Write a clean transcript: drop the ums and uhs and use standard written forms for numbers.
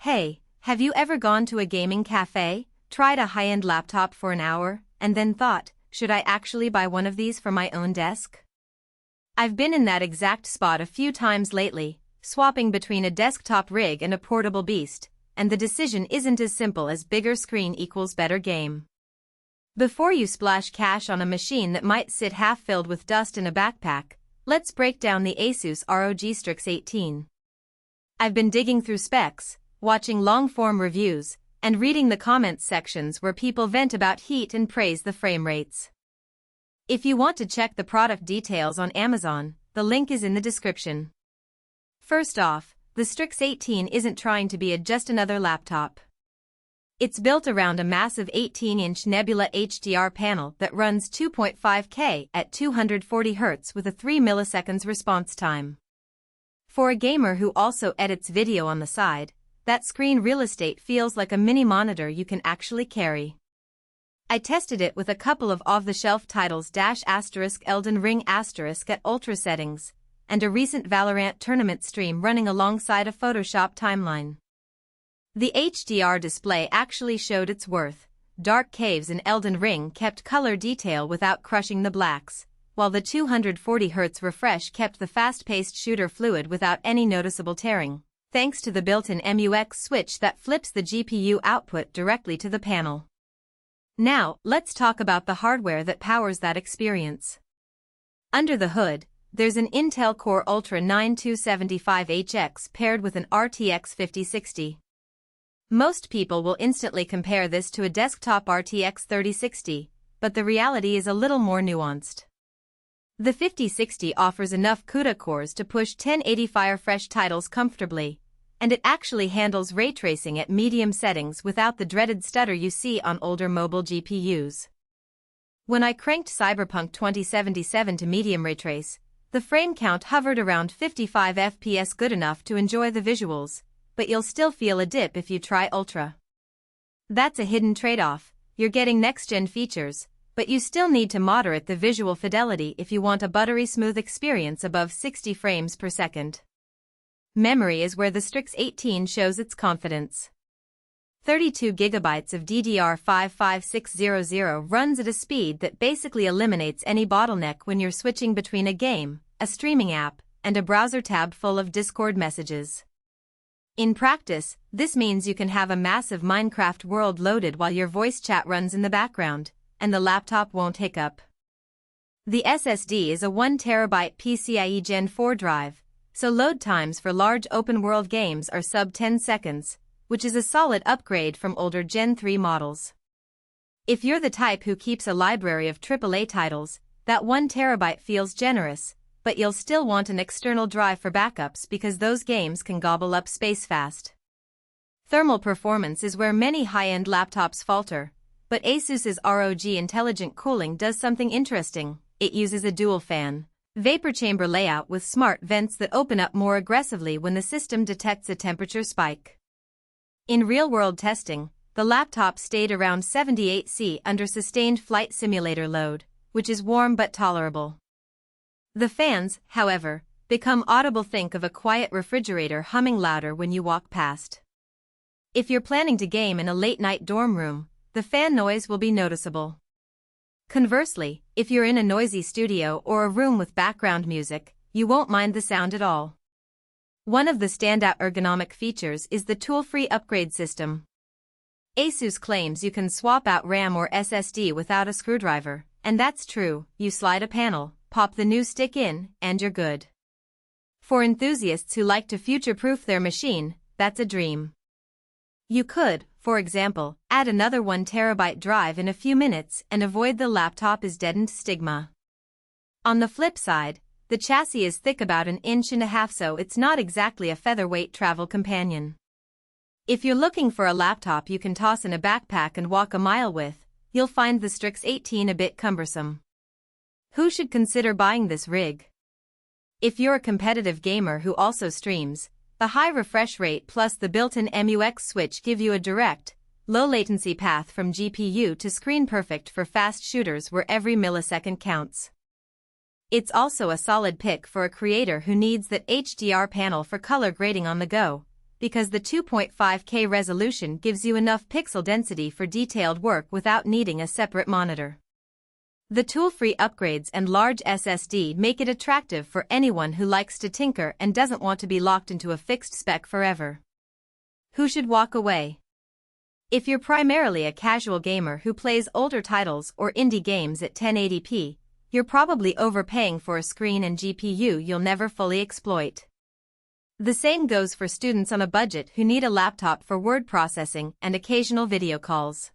Hey, have you ever gone to a gaming cafe, tried a high-end laptop for an hour, and then thought, should I actually buy one of these for my own desk? I've been in that exact spot a few times lately, swapping between a desktop rig and a portable beast, and the decision isn't as simple as bigger screen equals better game. Before you splash cash on a machine that might sit half-filled with dust in a backpack, let's break down the ASUS ROG Strix 18. I've been digging through specs, watching long-form reviews, and reading the comments sections where people vent about heat and praise the frame rates. If you want to check the product details on Amazon, the link is in the description. First off, the Strix 18 isn't trying to be just another laptop. It's built around a massive 18-inch Nebula HDR panel that runs 2.5K at 240 Hz with a 3 milliseconds response time. For a gamer who also edits video on the side, that screen real estate feels like a mini monitor you can actually carry. I tested it with a couple of off-the-shelf titles *Elden Ring at ultra settings, and a recent Valorant tournament stream running alongside a Photoshop timeline. The HDR display actually showed its worth. Dark caves in Elden Ring kept color detail without crushing the blacks, while the 240 Hz refresh kept the fast-paced shooter fluid without any noticeable tearing, thanks to the built-in MUX switch that flips the GPU output directly to the panel. Now, let's talk about the hardware that powers that experience. Under the hood, there's an Intel Core Ultra 9275HX paired with an RTX 5060. Most people will instantly compare this to a desktop RTX 3060, but the reality is a little more nuanced. The 5060 offers enough CUDA cores to push 1080 Firefresh titles comfortably, and it actually handles ray tracing at medium settings without the dreaded stutter you see on older mobile GPUs. When I cranked Cyberpunk 2077 to medium ray trace, the frame count hovered around 55 FPS, good enough to enjoy the visuals, but you'll still feel a dip if you try Ultra. That's a hidden trade-off. You're getting next-gen features, but you still need to moderate the visual fidelity if you want a buttery smooth experience above 60 frames per second. Memory is where the Strix 18 shows its confidence. 32 GB of DDR5 runs at a speed that basically eliminates any bottleneck when you're switching between a game, a streaming app, and a browser tab full of Discord messages. In practice, this means you can have a massive Minecraft world loaded while your voice chat runs in the background, and the laptop won't hiccup. The SSD is a 1TB PCIe Gen 4 drive, so load times for large open-world games are sub 10 seconds, which is a solid upgrade from older Gen 3 models. If you're the type who keeps a library of AAA titles, that 1TB feels generous, but you'll still want an external drive for backups because those games can gobble up space fast. Thermal performance is where many high-end laptops falter, but ASUS's ROG Intelligent Cooling does something interesting. It uses a dual-fan, vapor chamber layout with smart vents that open up more aggressively when the system detects a temperature spike. In real-world testing, the laptop stayed around 78 degrees under sustained flight simulator load, which is warm but tolerable. The fans, however, become audible. Think of a quiet refrigerator humming louder when you walk past. If you're planning to game in a late-night dorm room, the fan noise will be noticeable. Conversely, if you're in a noisy studio or a room with background music, you won't mind the sound at all. One of the standout ergonomic features is the tool-free upgrade system. ASUS claims you can swap out RAM or SSD without a screwdriver, and that's true. You slide a panel, pop the new stick in, and you're good. For enthusiasts who like to future-proof their machine, that's a dream. You could, for example, add another 1TB drive in a few minutes and avoid the laptop is deadened stigma. On the flip side, the chassis is thick, about 1.5 inches, so it's not exactly a featherweight travel companion. If you're looking for a laptop you can toss in a backpack and walk a mile with, you'll find the Strix 18 a bit cumbersome. Who should consider buying this rig? If you're a competitive gamer who also streams, the high refresh rate plus the built-in MUX switch give you a direct, low-latency path from GPU to screen, perfect for fast shooters where every millisecond counts. It's also a solid pick for a creator who needs that HDR panel for color grading on the go, because the 2.5K resolution gives you enough pixel density for detailed work without needing a separate monitor. The tool-free upgrades and large SSD make it attractive for anyone who likes to tinker and doesn't want to be locked into a fixed spec forever. Who should walk away? If you're primarily a casual gamer who plays older titles or indie games at 1080p, you're probably overpaying for a screen and GPU you'll never fully exploit. The same goes for students on a budget who need a laptop for word processing and occasional video calls.